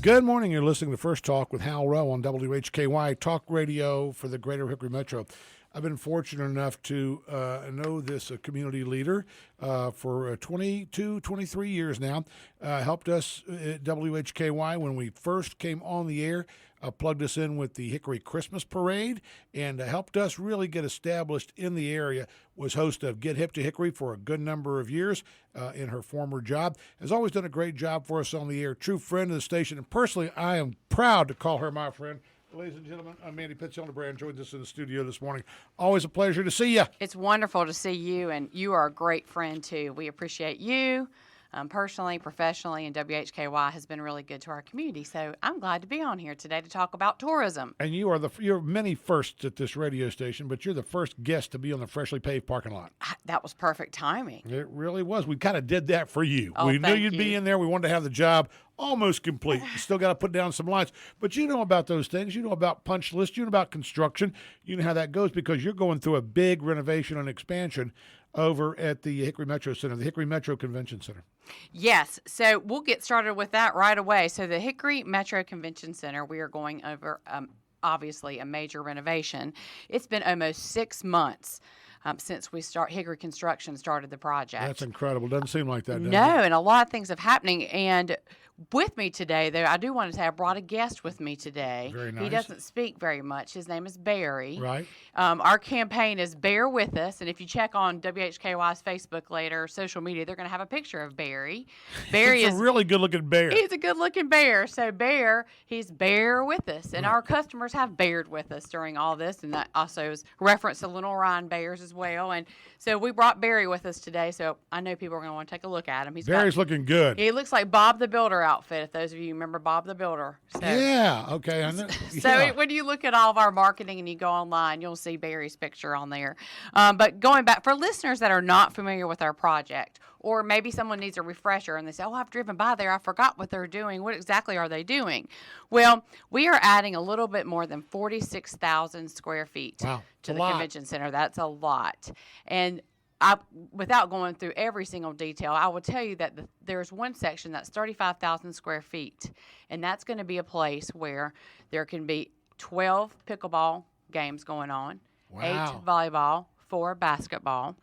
Good morning. You're listening to First Talk with Hal Rowe on WHKY, talk radio for the greater Hickory Metro. I've been fortunate enough to know this community leader for 22, 23 years now. Helped us at WHKY when we first came on the air, plugged us in with the Hickory Christmas Parade, and helped us really get established in the area. Was host of Get Hip to Hickory for a good number of years in her former job. Has always done a great job for us on the air. True friend of the station, and personally, I am proud to call her my friend. Ladies and gentlemen, I'm Mandy Pitts-Hildebrand, joined us in the studio this morning. Always a pleasure to see you. It's wonderful to see you, and you are a great friend, too. We appreciate you personally, professionally, and WHKY has been really good to our community. So I'm glad to be on here today to talk about tourism. And you're many firsts at this radio station, but you're the first guest to be on the freshly paved parking lot. That was perfect timing. It really was. We kind of did that for you. Oh, we knew thank you'd you. be in there. We wanted to have the job almost complete. You still got to put down some lines. But you know about those things. You know about punch lists. You know about construction. You know how that goes because you're going through a big renovation and expansion over at the Hickory Metro Center, the Hickory Metro Convention Center. Yes, so we'll get started with that right away. So the Hickory Metro Convention Center, we are going over, obviously, a major renovation. It's been almost 6 months since Hickory Construction started the project. That's incredible. Doesn't seem like that, does No, it? and a lot of things have happening. And with me today, though, I do want to say I brought a guest with me today. Very nice. He doesn't speak very much. His name is Barry. Right. Our campaign is Bear With Us, and if you check on WHKY's Facebook later, social media, they're going to have a picture of Barry. Barry It's a really good-looking bear. He's a good-looking bear. So Bear, he's Bear With Us, and our customers have bared with us during all this, and that also is reference to Little Ryan bears as well. And so we brought Barry with us today, so I know people are going to want to take a look at him. Barry's looking good. He looks like Bob the Builder outfit, if those of you remember Bob the Builder. So, Yeah, okay. I know. so Yeah. when you look at all of our marketing and you go online, you'll see Barry's picture on there. But going back, for listeners that are not familiar with our project, or maybe someone needs a refresher and they say, oh, I've driven by there, I forgot what they're doing. What exactly are they doing? Well, we are adding a little bit more than 46,000 square feet Wow, to a the lot. convention center. That's a lot. And without going through every single detail, I will tell you that there's one section that's 35,000 square feet, and that's going to be a place where there can be 12 pickleball games going on, Wow. 8 volleyball, 4 basketball,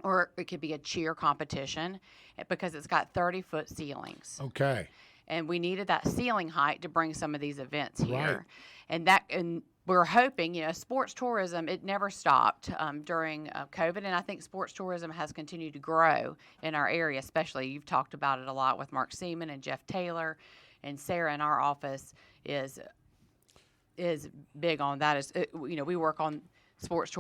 or it could be a cheer competition because it's got 30-foot ceilings. Okay. And we needed that ceiling height to bring some of these events here. Right. And we're hoping, sports tourism, it never stopped during COVID, and I think sports tourism has continued to grow in our area, especially. You've talked about it a lot with Mark Seaman and Jeff Taylor, and Sarah in our office is big on that. We work on sports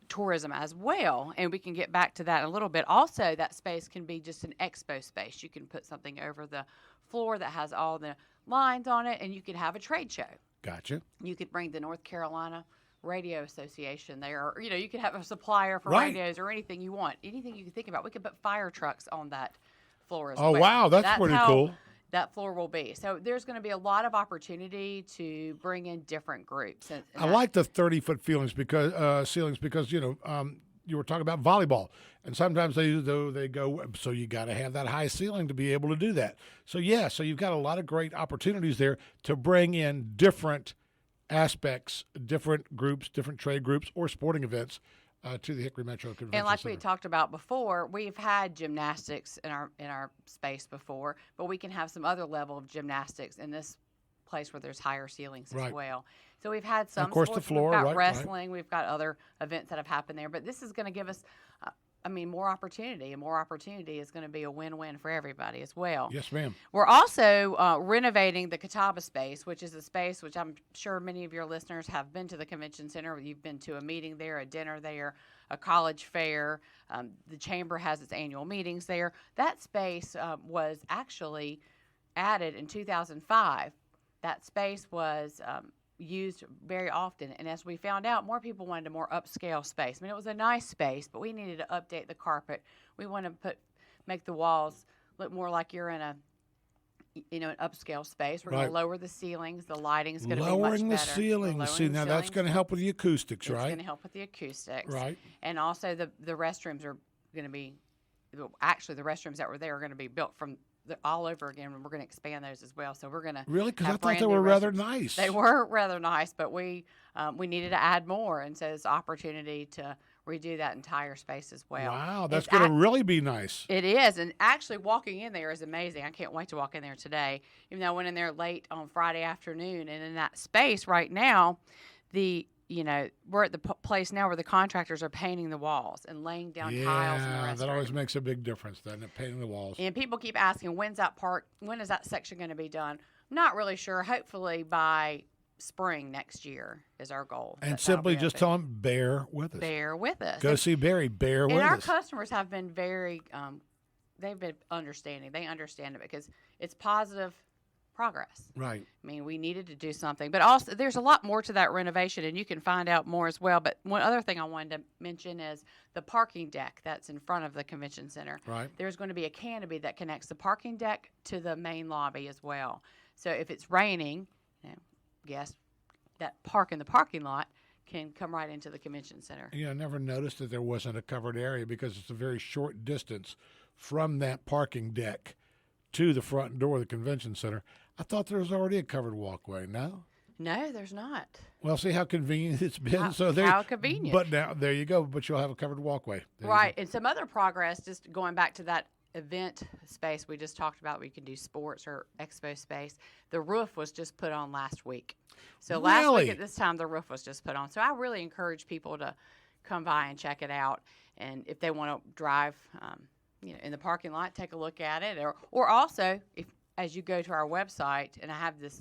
tourism as well, and we can get back to that in a little bit. Also, that space can be just an expo space. You can put something over the floor that has all the lines on it, and you could have a trade show. Gotcha. You could bring the North Carolina Radio Association there, or you could have a supplier for Right. radios or anything you want, anything you can think about. We could put fire trucks on that floor as well. Oh, wow. That's pretty how cool. That floor will be. So there's going to be a lot of opportunity to bring in different groups. And I like the 30-foot ceilings because you were talking about volleyball, and sometimes they go, so you got to have that high ceiling to be able to do that. So so you've got a lot of great opportunities there to bring in different aspects, different groups, different trade groups, or sporting events to the Hickory Metro Convention And like Center. we talked about before, we've had gymnastics in our space before, but we can have some other level of gymnastics in this place where there's higher ceilings Right. as well. So we've had some. Of course, the sports. floor, We've got right, wrestling. We've got other events that have happened there, but this is going to give us, more opportunity, and more opportunity is going to be a win-win for everybody as well. Yes, ma'am. We're also renovating the Catawba space, which is a space which I'm sure many of your listeners have been to the convention center. You've been to a meeting there, a dinner there, a college fair. The chamber has its annual meetings there. That space was actually added in 2005. That space was used very often, and as we found out, more people wanted a more upscale space. I mean, it was a nice space, but we needed to update the carpet. We want to make the walls look more like you're in an upscale space. We're going Right. to lower the ceilings. The lighting's going to be much Lowering the better. ceilings. Lowering See, the now that's ceilings. going to help with the acoustics, It's right? going to help with the acoustics. Right. And also the restrooms are going to be, actually the restrooms that were there are going to be built from all over again. We're going to expand those as well. So we're going to Really? Because I have thought they brand were new rather restrooms. nice. They were rather nice, but we needed to add more, and so it's an opportunity to redo that entire space as well. Wow, that's It's going to really be nice. It is, and actually walking in there is amazing. I can't wait to walk in there today. Even though I went in there late on Friday afternoon, and in that space right now, we're at the place now where the contractors are painting the walls and laying down tiles in the Yeah, restroom. that always makes a big difference, doesn't it? Painting the walls. And people keep asking, when is that section going to be done? I'm not really sure. Hopefully by spring next year is our goal. And simply just tell them, bear with us. Bear with us. Go see Barry, bear with and our us. customers have been very, they've been understanding. They understand it because it's positive progress. Right. I mean, we needed to do something. But also, there's a lot more to that renovation, and you can find out more as well. But one other thing I wanted to mention is the parking deck that's in front of the convention center. Right. There's going to be a canopy that connects the parking deck to the main lobby as well. So if it's raining, guests that park in the parking lot can come right into the convention center. Yeah, I never noticed that there wasn't a covered area because it's a very short distance from that parking deck to the front door of the convention center. I thought there was already a covered walkway. No? No, there's not. Well, see how convenient it's been. How convenient. But now, there you go. But you'll have a covered walkway. There Right. And some other progress, just going back to that event space we just talked about, where you can do sports or expo space. The roof was just put on last week. So last Really? week at this time, the roof was just put on. So I really encourage people to come by and check it out. And if they want to drive, in the parking lot, take a look at it. Or also, if as you go to our website, and I have this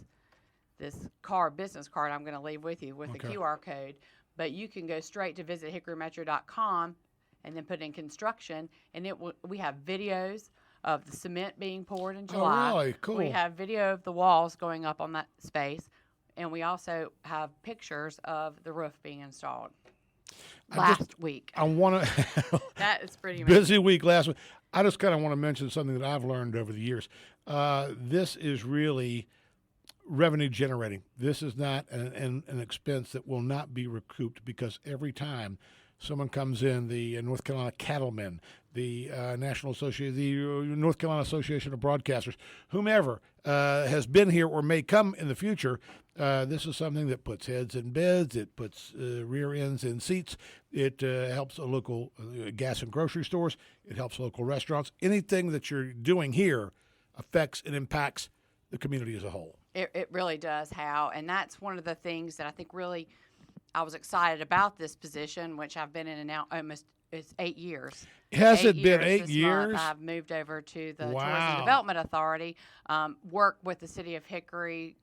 business card I'm going to leave with you with the QR code, but you can go straight to visit hickorymetro.com and then put in construction, and we have videos of the cement being poured in July. Oh, really? Cool. We have video of the walls going up on that space, and we also have pictures of the roof being installed last week. I want to. That is pretty amazing. Busy week last week. I just kind of want to mention something that I've learned over the years. This is really revenue generating. This is not an expense that will not be recouped, because every time someone comes in, the North Carolina Cattlemen, the North Carolina Association of Broadcasters, whomever has been here or may come in the future, this is something that puts heads in beds. It puts rear ends in seats. It helps a local gas and grocery stores. It helps local restaurants. Anything that you're doing here affects and impacts the community as a whole. It really does, Hal. And that's one of the things that I think really I was excited about this position, which I've been in and out almost, it's 8 years. Has it been 8 this years? month. I've moved over to the Wow. Tourism Development Authority, work with the city of Hickory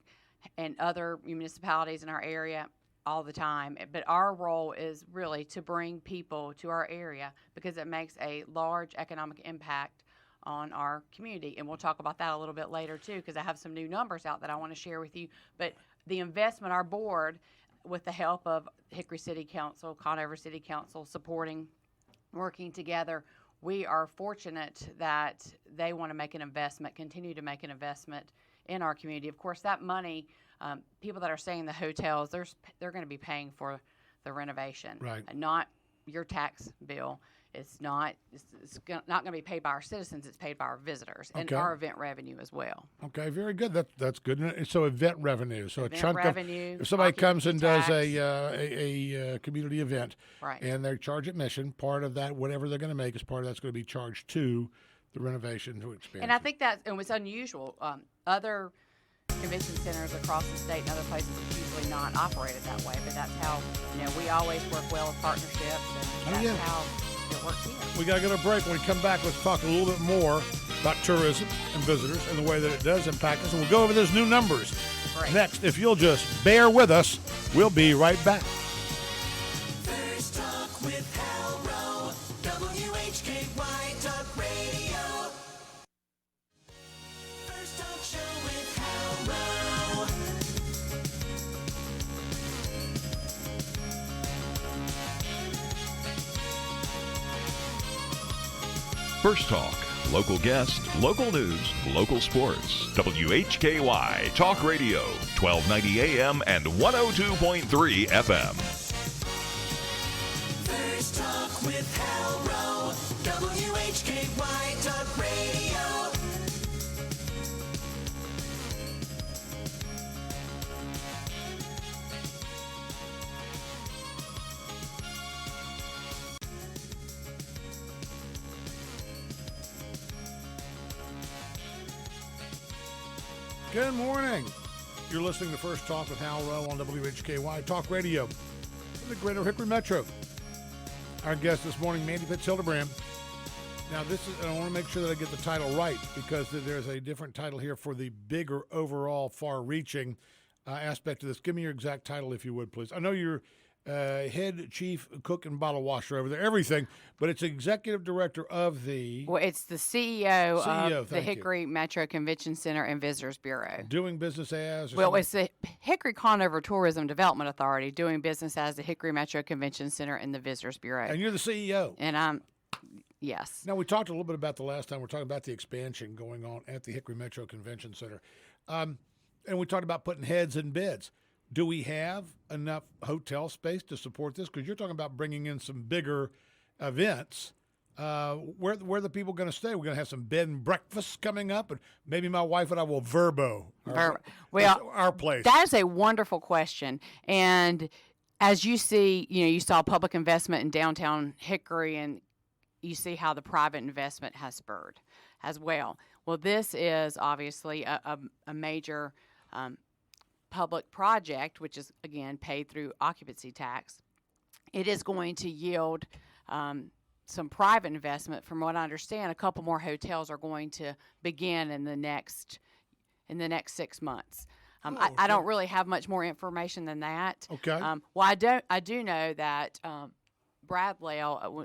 and other municipalities in our area all the time. But our role is really to bring people to our area because it makes a large economic impact on our community. And we'll talk about that a little bit later too, because I have some new numbers out that I want to share with you. But the investment, our board, with the help of Hickory City Council, Conover City Council, supporting, working together, we are fortunate that they want to make an investment, continue to make an investment in our community. Of course, that money, people that are staying in the hotels, they're going to be paying for the renovation, Right. Not your tax bill. It's not going to be paid by our citizens. It's paid by our visitors and our event revenue as well. Okay, very good. That's good. So event revenue. So Event a chunk revenue, of if somebody comes and does occupancy a community event, Right. and they charge admission, part of that, whatever they're going to make, is part of that's going to be charged to the renovation to expand. And I think it was unusual. Other convention centers across the state and other places usually not operated that way, but that's how, we always work well with partnerships, and that's how it works here. We got to go to a break. When we come back, let's talk a little bit more about tourism and visitors and the way that it does impact us. And we'll go over those new numbers next. If you'll just bear with us, we'll be right back. First Talk with Hal Rowe, WHKY Talk Radio. First Talk Show with Hal Rowe. First Talk, local guests, local news, local sports. WHKY Talk Radio, 1290 AM and 102.3 FM. First Talk with Hal Rowe, WHKY Talk Radio. Good morning. You're listening to First Talk with Hal Rowe on WHKY Talk Radio in the Greater Hickory Metro. Our guest this morning, Mandy Pitts-Hildebrand. Now, I want to make sure that I get the title right because there's a different title here for the bigger, overall, far-reaching aspect of this. Give me your exact title, if you would, please. I know you're head chief cook and bottle washer over there, everything, but it's executive director of the... Well, it's the CEO of the thank you. Hickory Metro Convention Center and Visitors Bureau. Doing business as... Well, it's the Hickory Conover Tourism Development Authority, doing business as the Hickory Metro Convention Center and the Visitors Bureau. And you're the CEO. And I'm, yes. Now, we talked a little bit about the last time. We're talking about the expansion going on at the Hickory Metro Convention Center. And we talked about putting heads in bids. Do we have enough hotel space to support this? Because you're talking about bringing in some bigger events. Where are the people going to stay? We're going to have some bed and breakfasts coming up, and maybe my wife and I will our place. That is a wonderful question. And as you see, you saw public investment in downtown Hickory, and you see how the private investment has spurred as well. Well, this is obviously a major public project, which is, again, paid through occupancy tax. It is going to yield some private investment. From what I understand, a couple more hotels are going to begin in the next 6 months. I don't really have much more information than that. Okay. Well, I do know that Bradley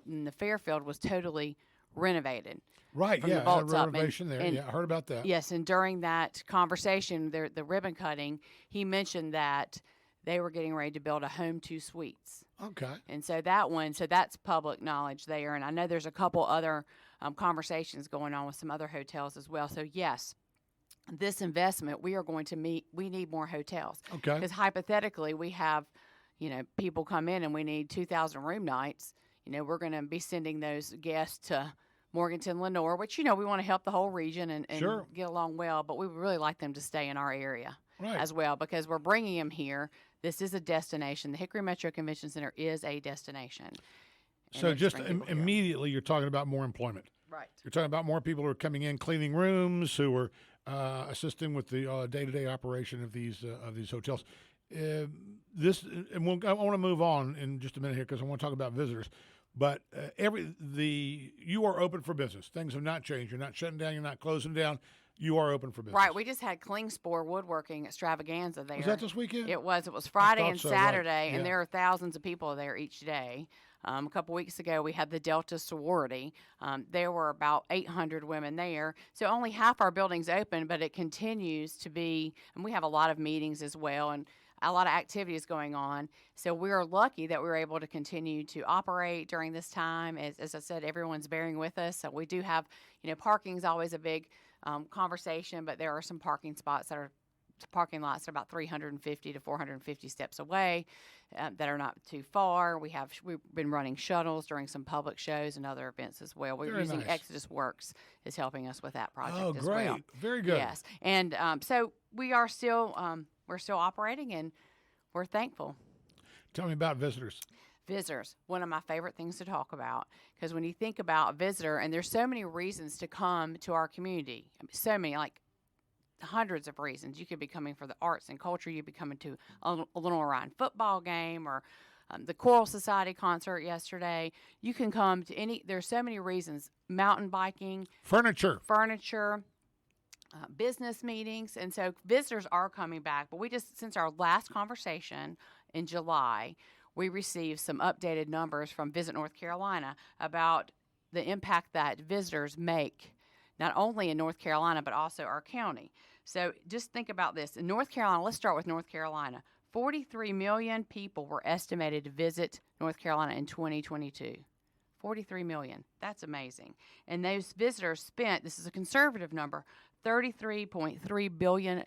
in the Fairfield was totally renovated. Right, from yeah, the vaults up. renovation there. And Yeah, I heard about that. Yes, and during that conversation, the ribbon cutting, he mentioned that they were getting ready to build a home 2 suites. Okay. And so that's public knowledge there. And I know there's a couple other conversations going on with some other hotels as well. So yes, this investment, we need more hotels. Okay. Because hypothetically, we have, people come in and we need 2,000 room nights. We're going to be sending those guests to Morganton, Lenore, which, we want to help the whole region and Sure. get along well, but we would really like them to stay in our area Right. as well because we're bringing them here. This is a destination. The Hickory Metro Convention Center is a destination. And So it's just bringing people here. immediately, you're talking about more employment. Right. You're talking about more people who are coming in, cleaning rooms, who are assisting with the day-to-day operation of these hotels. I want to move on in just a minute here because I want to talk about visitors. But you are open for business. Things have not changed. You're not shutting down. You're not closing down. You are open for business. Right. We just had Klingspor Woodworking Extravaganza there. Was that this weekend? It was. It was Friday thought and so, right. Saturday, Yeah. and there are thousands of people there each day. A couple weeks ago, we had the Delta sorority. There were about 800 women there. So only half our building's open, but it continues to be, and we have a lot of meetings as well, and a lot of activities going on. So we are lucky that we were able to continue to operate during this time. As I said, everyone's bearing with us. So we do have, parking is always a big conversation, but there are some parking lots that are about 350 to 450 steps away that are not too far. We've been running shuttles during some public shows and other events as well. We're Very using nice. Exodus Works is helping us with that project Oh, as great. well. Very good. Yes, and so we are still we're still operating, and we're thankful. Tell me about visitors. Visitors, one of my favorite things to talk about, because when you think about visitor, and there's so many reasons to come to our community, so many, like hundreds of reasons. You could be coming for the arts and culture. You'd be coming to a Little Orion football game or the Choral Society concert yesterday. You can come to there's so many reasons. Mountain biking, Furniture. business meetings, and so visitors are coming back. But since our last conversation in July, we received some updated numbers from Visit North Carolina about the impact that visitors make, not only in North Carolina, but also our county. So just think about this. In North Carolina, let's start with North Carolina. 43 million people were estimated to visit North Carolina in 2022. 43 million. That's amazing. And those visitors spent, this is a conservative number, $33.3 billion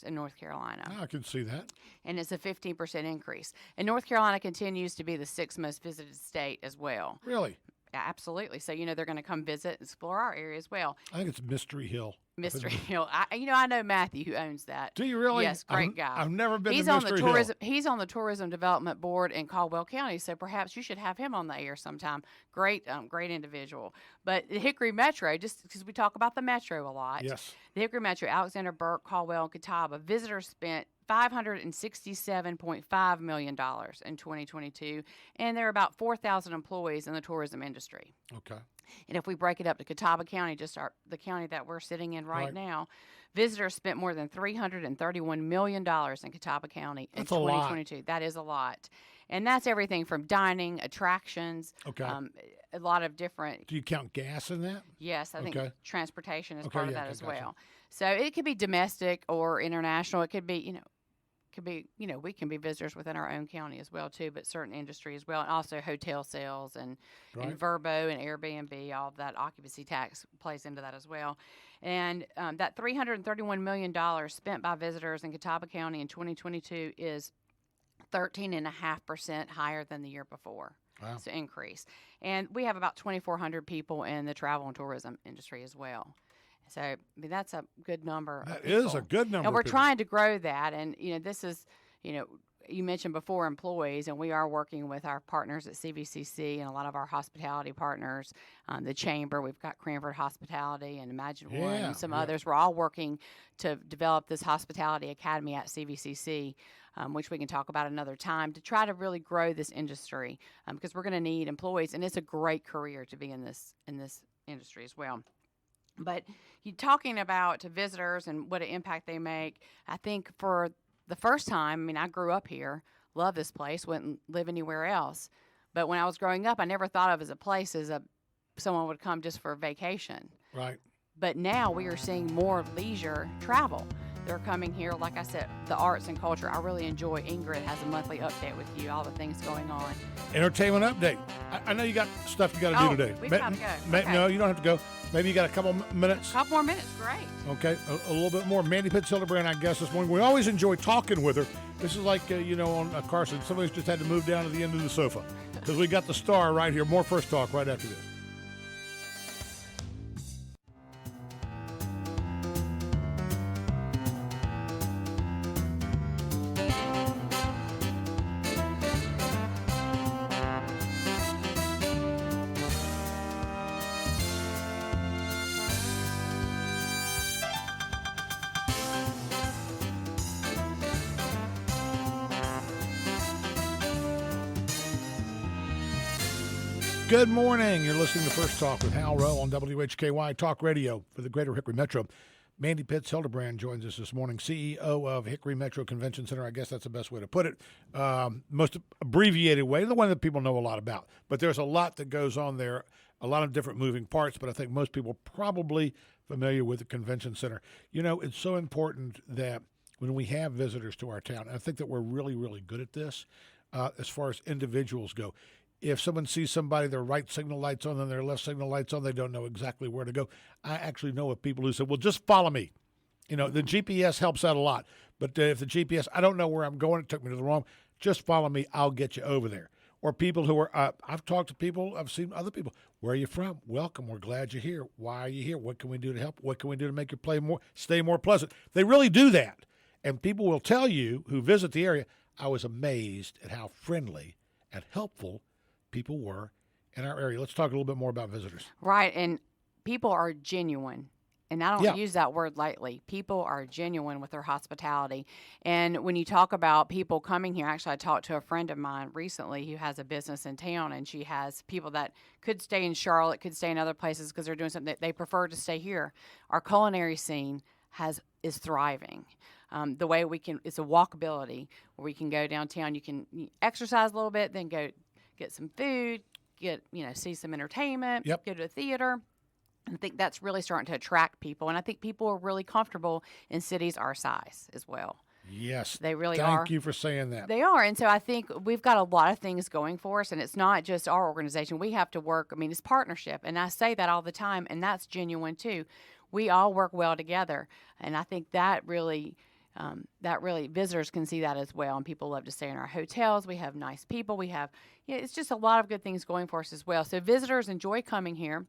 in North Carolina. I can see that. And it's a 15% increase. And North Carolina continues to be the 6th most visited state as well. Really? Absolutely. So, they're going to come visit and explore our area as well. I think it's Mystery Hill. Mr. Hill. I know Matthew who owns that. Do you really? Yes, great guy. I've never been He's to on Mr. the Hill. tourism. He's on the tourism development board in Caldwell County. So perhaps you should have him on the air sometime. Great individual. But the Hickory Metro, just because we talk about the Metro a lot. Yes. The Hickory Metro, Alexander Burke, Caldwell, and Catawba visitors spent $567.5 million in 2022, and there are about 4,000 employees in the tourism industry. Okay. And if we break it up to Catawba County, the county that we're sitting in right now, visitors spent more than $331 million in Catawba County in That's a lot. 2022. That is a lot. And that's everything from dining, attractions, Okay. a lot of different. Do you count gas in that? Yes, I think Okay. transportation is Okay, part of yeah, that okay, as gotcha. well. So it could be domestic or international. It could be, we can be visitors within our own county as well too, but certain industry as well, and also hotel sales and Vrbo and Airbnb, all of that occupancy tax plays into that as well. And that $331 million spent by visitors in Catawba County in 2022 is 13.5% higher than the year before. Wow. It's an increase. And we have about 2,400 people in the travel and tourism industry as well. So, I mean, that's a good number. That is a good number. And we're of people. trying to grow that. And, this is, you mentioned before employees, and we are working with our partners at CVCC and a lot of our hospitality partners, the Chamber. We've got Cranford Hospitality and Imagine One and some others. We're all working to develop this hospitality academy at CVCC, which we can talk about another time, to try to really grow this industry because we're going to need employees, and it's a great career to be in this industry as well. But you talking about visitors and what an impact they make, I think for the first time, I grew up here, love this place, wouldn't live anywhere else. But when I was growing up, I never thought of as a place as someone would come just for a vacation. Right. But now we are seeing more leisure travel. They're coming here, like I said, the arts and culture. I really enjoy. Ingrid has a monthly update with you, all the things going on. Entertainment update. I know you got stuff you got to do today. We've got to go. Okay. No, you don't have to go. Maybe you got a couple minutes. A couple more minutes, great. Okay, a little bit more. Mandy Pitts Hildebrand, I guess, this morning. We always enjoy talking with her. This is like, on Carson, somebody's just had to move down to the end of the sofa because we got the star right here. More First Talk right after this. Good morning. You're listening to First Talk with Hal Rowe on WHKY Talk Radio for the Greater Hickory Metro. Mandy Pitts Hildebrand joins us this morning, CEO of Hickory Metro Convention Center. I guess that's the best way to put it. Most abbreviated way, the one that people know a lot about. But there's a lot that goes on there, a lot of different moving parts, but I think most people are probably familiar with the convention center. It's so important that when we have visitors to our town, and I think that we're really, really good at this as far as individuals go. If someone sees somebody, their right signal light's on and their left signal light's on, they don't know exactly where to go. I actually know of people who say, well, just follow me. The GPS helps out a lot. But if the GPS, I don't know where I'm going, it took me to the wrong, just follow me, I'll get you over there. Or people who are, I've talked to people, I've seen other people. Where are you from? Welcome, we're glad you're here. Why are you here? What can we do to help? What can we do to make your stay more pleasant? They really do that. And people will tell you who visit the area, I was amazed at how friendly and helpful people were in our area. Let's talk a little bit more about visitors. Right, and people are genuine. And I don't use that word lightly. People are genuine with their hospitality. And when you talk about people coming here, actually I talked to a friend of mine recently who has a business in town, and she has people that could stay in Charlotte, could stay in other places because they're doing something that they prefer to stay here. Our culinary scene is thriving. The way it's a walkability where we can go downtown, you can exercise a little bit, then go get some food, see some entertainment, go to a theater. And I think that's really starting to attract people. And I think people are really comfortable in cities our size as well. Yes. They really are. Thank you for saying that. They are. And so I think we've got a lot of things going for us. And it's not just our organization. We have to work. It's partnership. And I say that all the time. And that's genuine too. We all work well together. And I think that really visitors can see that as well, and people love to stay in our hotels. We have nice people. We have, it's just a lot of good things going for us as well. So visitors enjoy coming here.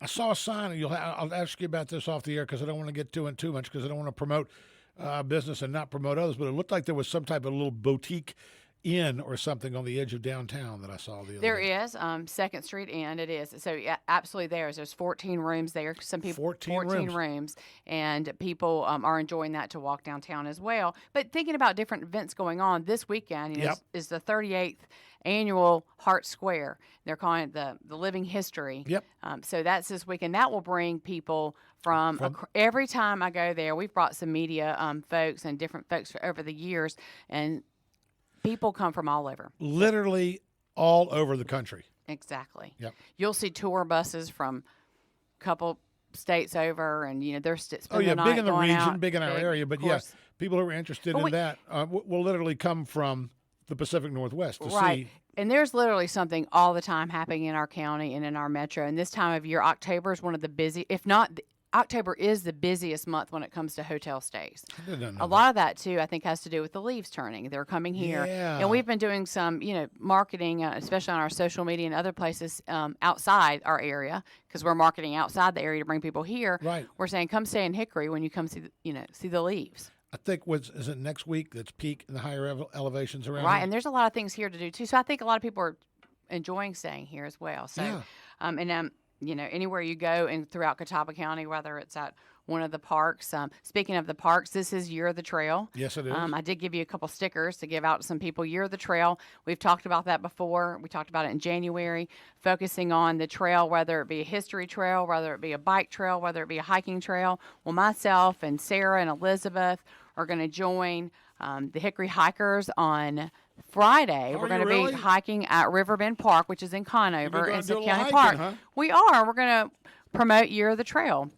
I saw a sign. I'll ask you about this off the air because I don't want to get too much because I don't want to promote business and not promote others. But it looked like there was some type of little boutique inn or something on the edge of downtown that I saw the other There day. is 2nd Street Inn. It is. So yeah, absolutely there's 14 rooms there. Some people 14 rooms, and people are enjoying that to walk downtown as well. But thinking about different events going on this weekend, you know, Yep. is the 38th annual Hart Square. They're calling it the Living History. Yep. So that's this weekend. That will bring people from every time I go there. We've brought some media folks and different folks over the years, and people come from all over. Literally all over the country. Exactly. Yep. You'll see tour buses from a couple states over, and you know they're spending Oh yeah, the big night in the going region, out. big in our area. But of yeah, course. people who are interested in that will literally come from the Pacific Northwest to Right. see. And there's literally something all the time happening in our county and in our metro. And this time of year, October is one of the busy, if not, October is the busiest month when it comes to hotel stays. I didn't know A lot of that too, I think, has to do with the leaves turning. They're coming here, Yeah. and we've been doing some, you know, marketing, especially on our social media and other places outside our area, because we're marketing outside the area to bring people here. Right. We're saying, come stay in Hickory when you come see, see the leaves. I think is it next week that's peak in the higher elevations around Right, here? and there's a lot of things here to do too. So I think a lot of people are enjoying staying here as well. So, Yeah. you know, anywhere you go and throughout Catawba County, whether it's at one of the parks. Speaking of the parks, this is Year of the Trail. Yes, it is. I did give you a couple stickers to give out to some people. Year of the Trail. We've talked about that before. We talked about it in January, focusing on the trail, whether it be a history trail, whether it be a bike trail, whether it be a hiking trail. Well, myself and Sarah and Elizabeth are going to join the Hickory Hikers on Friday. Are We're going to you really? be hiking at Riverbend Park, which is in Conover, go in and do a Smith little County hiking, Park. huh? We are. We're going to promote Year of the Trail.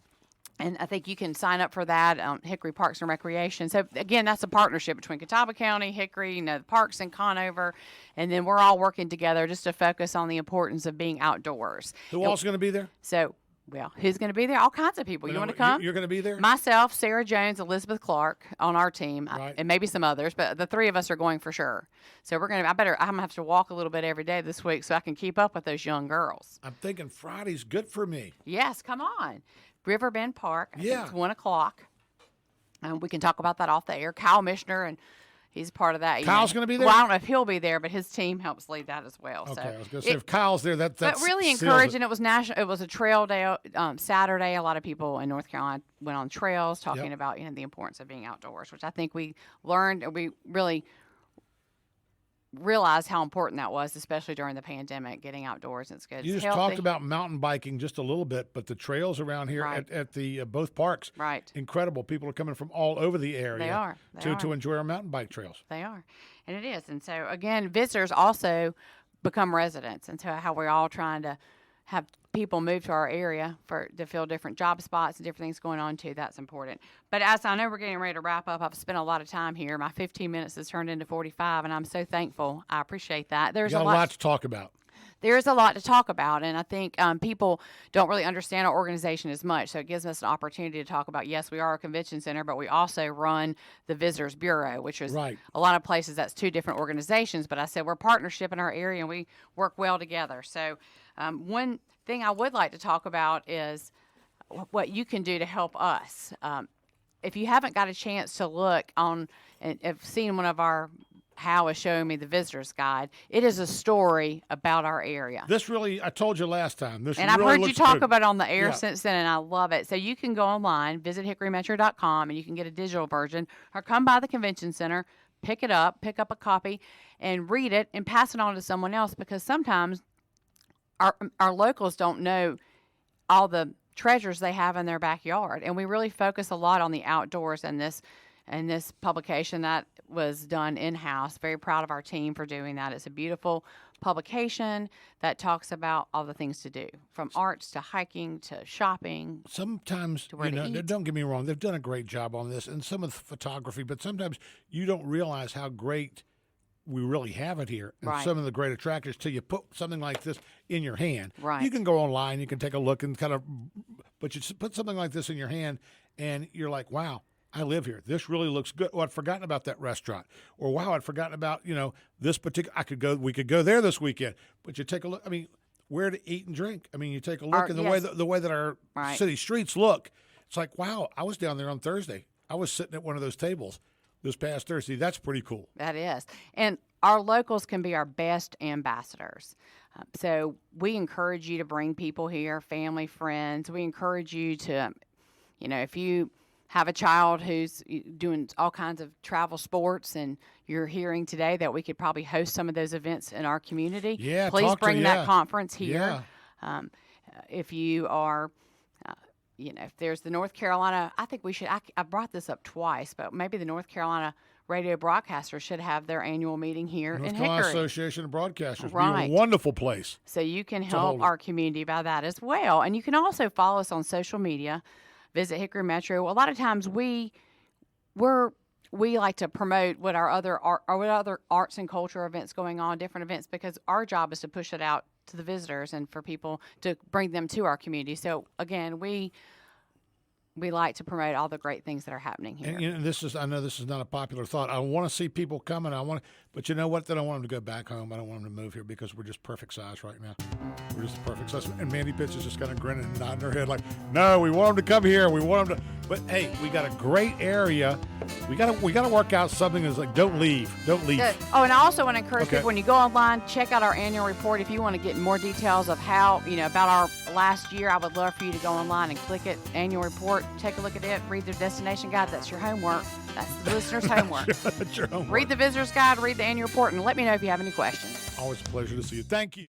And I think you can sign up for that on Hickory Parks and Recreation. So, again, that's a partnership between Catawba County, Hickory, you know, the parks in Conover, and then we're all working together just to focus on the importance of being outdoors. Who else going to be there? So, well, who's going to be there? All kinds of people. You want to come? You're going to be there? Myself, Sarah Jones, Elizabeth Clark on our team, Right. and maybe some others, but the three of us are going for sure. So we're going to. I'm going to have to walk a little bit every day this week so I can keep up with those young girls. I'm thinking Friday's good for me. Yes, come on, Riverbend Park. I think Yeah. it's 1:00. We can talk about that off the air. Kyle Mishner, and he's part of that. you Kyle's know. gonna be there? Well, I don't know if he'll be there, but his team helps lead that as well. Okay, so I was going to say if Kyle's there, that's but really seals it. encouraging. It was national. It was a trail day Saturday. A lot of people in North Carolina went on trails, talking Yep. about the importance of being outdoors, which I think we learned. We really realized how important that was, especially during the pandemic. Getting outdoors, it's good. You It's just healthy. talked about mountain biking just a little bit, but the trails around here Right. at the both parks, Right. incredible. People are coming from all over the area They are. They to are. enjoy our mountain bike trails. They are, and it is. And so again, visitors also become residents, and so how we're all trying to have people move to our area to fill different job spots and different things going on too. That's important. But as I know we're getting ready to wrap up, I've spent a lot of time here. My 15 minutes has turned into 45, and I'm so thankful. I appreciate that. There's You got a lot to talk about. There is a lot to talk about, and I think people don't really understand our organization as much. So it gives us an opportunity to talk about, yes, we are a convention center, but we also run the Visitors Bureau, which is Right. a lot of places that's two different organizations. But I said we're a partnership in our area, and we work well together. So one thing I would like to talk about is what you can do to help us. If you haven't got a chance to look on and have seen one of our Hal is showing me the visitor's guide. It is a story about our area. This really, I told you last time. This And I've really heard you looks talk good. about it on the air Yeah. since then, and I love it. So you can go online, visit hickorymetro.com, and you can get a digital version, or come by the convention center, pick it up, pick up a copy, and read it and pass it on to someone else, because sometimes our locals don't know all the treasures they have in their backyard. And we really focus a lot on the outdoors in this publication that was done in-house. Very proud of our team for doing that. It's a beautiful publication that talks about all the things to do, from arts to hiking to shopping. Sometimes, where you to know, eat. don't get me wrong, they've done a great job on this and some of the photography, but sometimes you don't realize how great we really have it here. And Right. some of the great attractors till you put something like this in your hand. Right. You can go online, you can take a look and kind of, but you put something like this in your hand and you're like, wow, I live here. This really looks good. Oh, I'd forgotten about that restaurant. Or wow, I'd forgotten about, this particular, we could go there this weekend. But you take a look, I mean, where to eat and drink. I mean, you take a look at the way that our Right. city streets look. It's like, wow, I was down there on Thursday. I was sitting at one of those tables this past Thursday. That's pretty cool. That is. And our locals can be our best ambassadors. So we encourage you to bring people here, family, friends. We encourage you to, if you have a child who's doing all kinds of travel sports and you're hearing today that we could probably host some of those events in our community, Yeah, please bring that yeah. conference here. Yeah. If you are, if there's the North Carolina, I think we should, I brought this up twice, but maybe the North Carolina radio broadcasters should have their annual meeting here North in Carolina Hickory. Association of Broadcasters would be Right. a wonderful place. So you can hold help it. our community by that as well. And you can also follow us on social media. Visit Hickory Metro. A lot of times we like to promote what our other arts and culture events going on, different events, because our job is to push it out to the visitors and for people to bring them to our community. So again, we like to promote all the great things that are happening here. And I know this is not a popular thought. I want to see people coming. But you know what? Then I want them to go back home. I don't want them to move here because we're just perfect size right now. We're just the perfect size. And Mandy Pitts is just kind of grinning and nodding her head like, no, we want them to come here. We want them to. But hey, we got a great area. We got to work out something that's like, don't leave. Good. Oh, and I also want to encourage Okay. people, when you go online, check out our annual report. If you want to get more details of how, about our last year, I would love for you to go online and click it, annual report, take a look at it, read the destination guide. That's your homework. That's the listener's homework. That's your homework. Read the visitor's guide, read the annual report, and let me know if you have any questions. Always a pleasure to see you. Thank you.